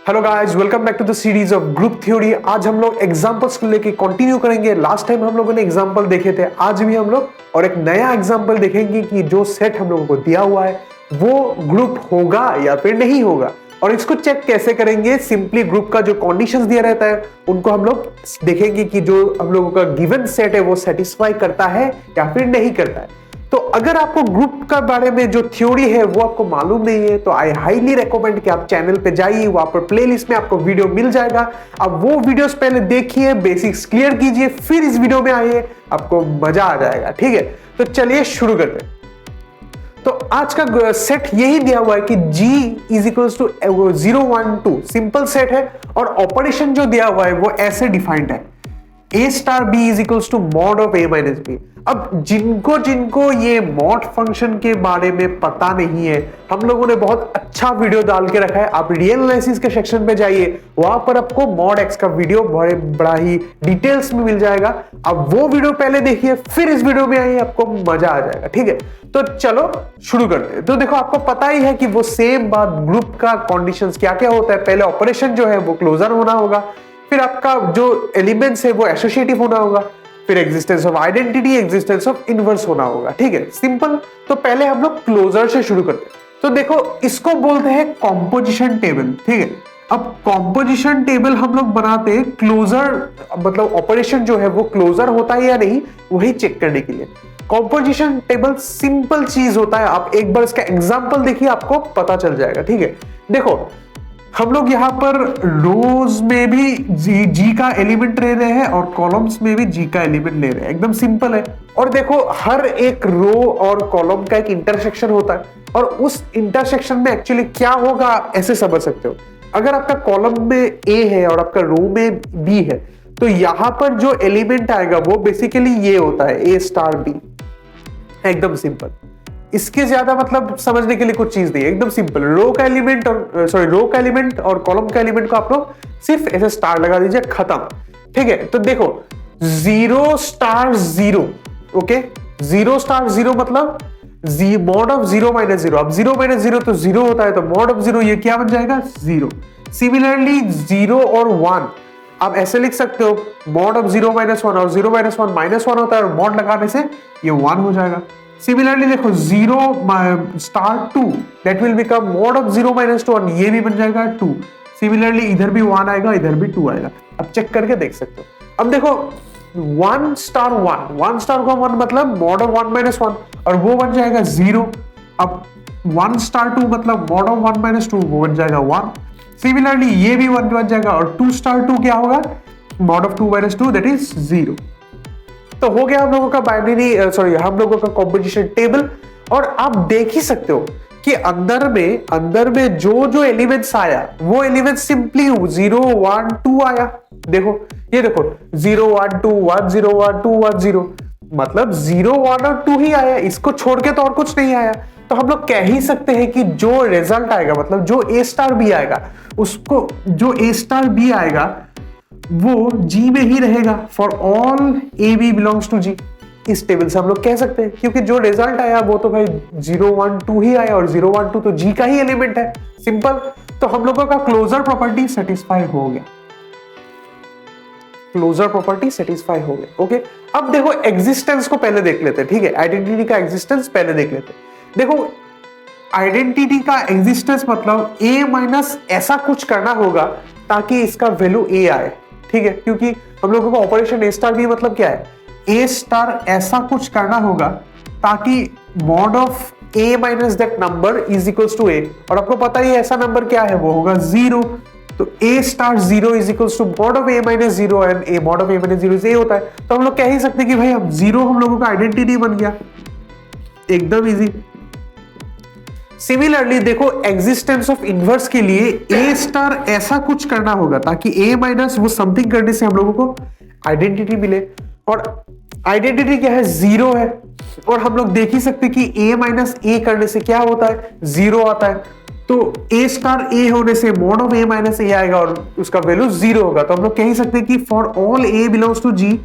Hello guys, welcome back to the series of group theory. आज हम लोग examples को लेके कंटिन्यू करेंगे। लास्ट टाइम हम लोगों ने एग्जांपल देखे थे, आज भी हम लोग और एक नया एग्जांपल देखेंगे कि जो सेट हम लोगों को दिया हुआ है वो ग्रुप होगा या फिर नहीं होगा। और इसको चेक कैसे करेंगे, सिंपली ग्रुप का जो कंडीशंस दिया रहता है उनको हम लोग देखेंगे कि जो हम लोगों का गिवन सेट है वो सेटिस्फाई करता है या फिर नहीं करता है। तो अगर आपको ग्रुप का बारे में जो थ्योरी है वो आपको मालूम नहीं है तो आई हाईली रेकमेंड कि आप चैनल पे जाइए, वहां पर प्लेलिस्ट में आपको वीडियो मिल जाएगा। आप वो वीडियोस पहले देखिए, बेसिक्स क्लियर कीजिए, फिर इस वीडियो में आइए, आपको मजा आ जाएगा। ठीक है, तो चलिए शुरू करते हैं। तो आज का सेट यही दिया हुआ है कि G is equals to 0 1 2 simple set है और ऑपरेशन जो दिया हुआ है वो ऐसे डिफाइंड है, A star B is equals to mod of A minus B। अब जिनको ये मॉड फंक्शन के बारे में पता नहीं है, हम लोगों ने बहुत अच्छा वीडियो डाल के रखा है। आप रियल एनालिसिस के सेक्शन पे जाइए, वहां पर आपको मॉड एक्स का वीडियो बड़ा ही डिटेल्स में मिल जाएगा। आप वो वीडियो पहले देखिए, फिर इस वीडियो में आइए, आपको मजा आ जाएगा। ठीक है, तो चलो शुरू करते हैं। तो देखो, आपको पता ही है कि वो सेम बात, ग्रुप का कंडीशंस क्या क्या होता है। पहले ऑपरेशन जो है वो क्लोजर होना होगा, फिर आपका जो एलिमेंट्स है वो एसोसिएटिव होना होगा, फिर existence of identity, existence of inverse होना होगा। ठीक है, सिंपल। तो पहले हम लोग क्लोजर से शुरू करते हैं। तो देखो, इसको बोलते हैं कॉम्पोजिशन टेबल। ठीक है, अब कॉम्पोजिशन टेबल हम लोग बनाते हैं क्लोजर, मतलब ऑपरेशन जो है वो क्लोजर होता है या नहीं वही चेक करने के लिए। कॉम्पोजिशन टेबल सिंपल चीज होता है, आप एक बार इसका एग्जांपल देखिए, आपको पता चल जाएगा। ठीक है, देखो हम लोग यहाँ पर रोज में भी जी का एलिमेंट ले रहे हैं और कॉलम्स में भी जी का एलिमेंट ले रहे हैं, एकदम सिंपल है। और देखो, हर एक रो और कॉलम का एक इंटरसेक्शन होता है और उस इंटरसेक्शन में एक्चुअली क्या होगा ऐसे समझ सकते हो। अगर आपका कॉलम में ए है और आपका रो में बी है, तो यहाँ पर जो एलिमेंट आएगा वो बेसिकली ये होता है, ए स्टार बी। एकदम सिंपल, इसके ज्यादा मतलब समझने के लिए कुछ चीज नहीं है, एकदम सिंपल। रो का एलिमेंट और कॉलम का एलिमेंट को आप लोग सिर्फ ऐसे स्टार लगा दीजिए, खत्म। ठीक है, तो देखो 0 स्टार 0, ओके, 0 स्टार 0 मतलब मॉड ऑफ 0 माइनस 0। अब 0 माइनस 0 तो 0 होता है, तो मॉड ऑफ 0 ये क्या बन जाएगा, 0। सिमिलरली 0 और 1 आप ऐसे लिख सकते हो, मॉड ऑफ 0 माइनस 1, और 0 माइनस 1 माइनस 1 होता है और मॉड लगाने से ये 1 हो जाएगा। सिमिलरली देखो 0 star 2 that will become mod of 0 minus 2 और ये भी बन जाएगा 2। सिमिलरली इधर भी 1 आएगा, इधर भी 2 आएगा। अब चेक करके देख सकते हो। अब देखो 1 स्टार 1 मतलब मॉड ऑफ 1 माइनस 1 और वो बन जाएगा 0। अब 1 स्टार 2 मतलब मॉड ऑफ 1 माइनस 2, वो बन जाएगा 1। सिमिलरली ये भी 1 बन जाएगा और 2 स्टार 2 क्या होगा, mod of 2 minus 2 that is 0। तो हो गया हम लोगों का हम लोगों का कॉम्पोजिशन टेबल। और आप देख ही सकते हो कि अंदर में जो एलिमेंट्स आया वो एलिमेंट्स सिंपली 0 1 2 आया। देखो, ये देखो 0 1 2 1 0 1 2 1 0, मतलब 0 1 और 2 ही आया, इसको छोड़ के तो और कुछ नहीं आया। तो हम लोग कह ही सकते हैं कि जो रिजल्ट आएगा, मतलब जो ए स्टार बी आएगा, उसको जो ए स्टार बी आएगा वो जी में ही रहेगा for all A B belongs to G. इस टेबल से हम लोग कह सकते हैं, क्योंकि जो रिजल्ट आया वो तो भाई 0 1 2 ही आया और 0 1 2 तो जी का ही एलिमेंट है, सिंपल। तो हम लोगों का क्लोजर प्रॉपर्टी सेटिस्फाई हो गया, क्लोजर प्रॉपर्टी सेटिस्फाई हो गया। ओके, अब देखो एग्जिस्टेंस को पहले देख लेते हैं। ठीक है, आइडेंटिटी का एग्जिस्टेंस पहले देख लेते हैं। देखो, आइडेंटिटी का एग्जिस्टेंस मतलब ए माइनस ऐसा कुछ करना होगा ताकि इसका वैल्यू ए आए। ठीक है, क्योंकि हम लोगों का ऑपरेशन ए स्टार बी मतलब क्या है, ए स्टार ऐसा कुछ करना होगा ताकि mod of A minus that number is equals to A. और आपको पता ही ऐसा नंबर क्या है, वो होगा 0। तो A star 0 is equals to mod of A minus 0 and A mod of A minus 0 A होता है। तो हम लोग कह ही सकते हैं कि भाई हम 0 हम लोगों का आइडेंटिटी बन गया, एकदम इजी। सिमिलरली देखो, एग्जिस्टेंस ऑफ इनवर्स के लिए ए स्टार ऐसा कुछ करना होगा ताकि ए माइनस वो समथिंग करने से हम लोगों को आइडेंटिटी मिले। और आइडेंटिटी क्या है, 0 है। और हम लोग देख ही सकते कि ए माइनस ए करने से क्या होता है, 0 आता है। तो ए स्टार ए होने से मॉड ऑफ ए माइनस ए आएगा और उसका वैल्यू 0 होगा। तो हम लोग कह ही सकते हैं कि for all A belongs to G,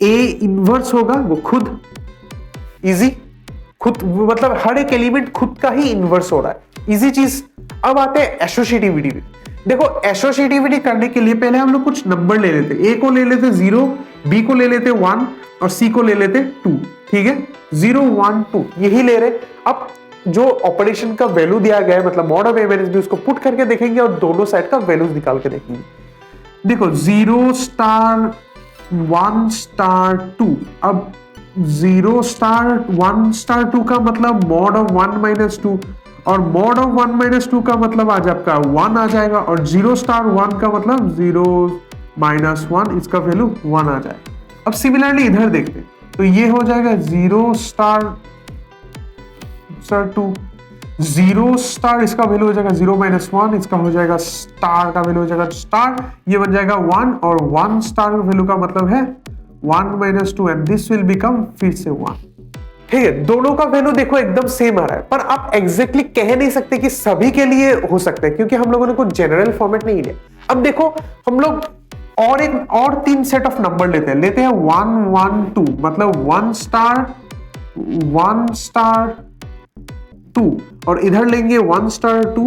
A inverse होगा वो खुद, इजी, खुद मतलब हर एक एलिमेंट खुद का ही इनवर्स हो रहा है, इजी चीज। अब आते हैं एसोसिएटिविटी में। देखो एसोसिएटिविटी करने के लिए पहले हम लोग कुछ नंबर ले लेते, ए को ले लेते 0, बी को ले लेते 1 और सी को ले लेते 2, ठीक है 0 1 2 यही ले रहे। अब जो ऑपरेशन का वैल्यू दिया गया है मतलब mod of A minus B उसको पुट करके देखेंगे और दोनों साइड का वैल्यूज निकाल के देखेंगे। देखो 0 स्टार 1 स्टार 2, अब 0 स्टार 1 स्टार 2 का मतलब मॉड ऑफ 1 माइनस 2 और मॉड ऑफ 1 माइनस 2 का मतलब आज आपका 1 आ जाएगा और 0 स्टार 1 का मतलब 0 माइनस 1 इसका वैल्यू 1 आ जाएगा। अब सिमिलरली इधर देखते हैं तो ये हो जाएगा 0 स्टार 2, 0 स्टार इसका वैल्यू हो जाएगा 0 माइनस 1, इसका हो जाएगा स्टार का वैल्यू हो जाएगा स्टार, ये बन जाएगा 1 और 1 स्टार वैल्यू का मतलब है 1 minus 2 and this will become फिर से 1। ठीक है, दोनों का वैल्यू देखो एकदम सेम आ रहा है, पर आप एग्जैक्टली कह नहीं सकते कि सभी के लिए हो सकता है क्योंकि हम लोगों ने कोई जनरल फॉर्मेट नहीं लिया। अब देखो हम लोग और 3 सेट ऑफ नंबर लेते हैं 1 1 2 मतलब 1 स्टार 2 और इधर लेंगे 1 स्टार 2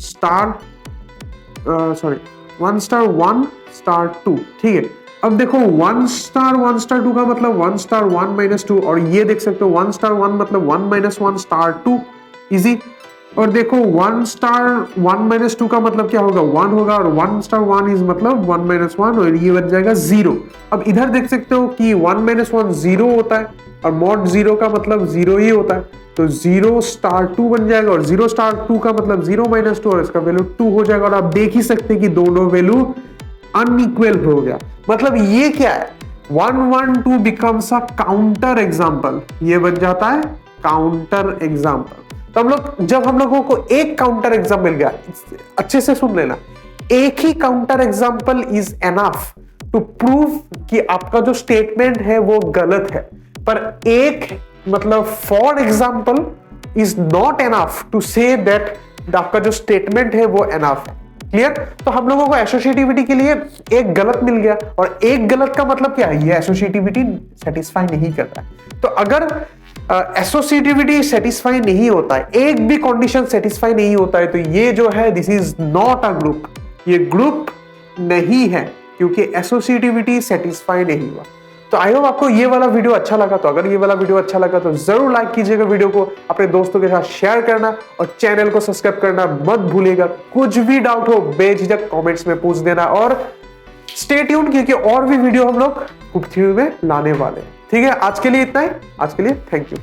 स्टार 1 स्टार 1 स्टार 2, ठीक है। अब देखो 1 स्टार 2 का मतलब 1 स्टार 1 माइनस 2 और ये देख सकते हो 1 स्टार 1 मतलब 1 माइनस 1 स्टार 2, इजी। और देखो 1 स्टार 1 माइनस 2 का मतलब क्या होगा 1 होगा और 1 स्टार 1 इज मतलब 1 माइनस 1 और ये बन जाएगा 0। अब इधर देख सकते हो कि 1 माइनस 1 0 होता है और मॉड 0 का मतलब 0 ही होता है तो 0 स्टार 2 बन जाएगा और 0 स्टार 2 का मतलब 0 माइनस 2 और इसका वैल्यू 2 हो जाएगा। और आप देख ही सकते हैं कि दोनों वैल्यू अनइक्वल हो गया। मतलब ये क्या है 1 1 2 बिकम्स अ काउंटर एग्जांपल, ये बन जाता है काउंटर एग्जांपल। तो जब हम लोगों को एक काउंटर एग्जांपल मिल गया, अच्छे से सुन लेना, एक ही counter example is enough to prove कि आपका जो स्टेटमेंट है वो गलत है, पर एक मतलब for example is not enough to say that आपका जो स्टेटमेंट है वो एनफ है। क्लियर? तो हम लोगों को एसोसिएटिविटी के लिए एक गलत मिल गया और एक गलत का मतलब क्या है, ये एसोसिएटिविटी सेटिस्फाई नहीं कर रहा है। तो अगर एसोसिएटिविटी सेटिस्फाई नहीं होता है, एक भी कंडीशन सेटिस्फाई नहीं होता है, तो ये जो है this is not a group, ये ग्रुप नहीं है क्योंकि एसोसिएटिविटी सेटिस्फाई नहीं हुआ। तो आई होप आपको ये वाला वीडियो अच्छा लगा। तो अगर ये वाला वीडियो अच्छा लगा तो जरूर लाइक कीजिएगा, वीडियो को अपने दोस्तों के साथ शेयर करना और चैनल को सब्सक्राइब करना मत भूलिएगा। कुछ भी डाउट हो बेझिझक कमेंट्स में पूछ देना और स्टे ट्यून क्योंकि और भी वीडियो हम लोग ग्रुप थ्योरी में लाने वाले हैं। ठीक है, आज के लिए इतना ही, आज के लिए थैंक यू।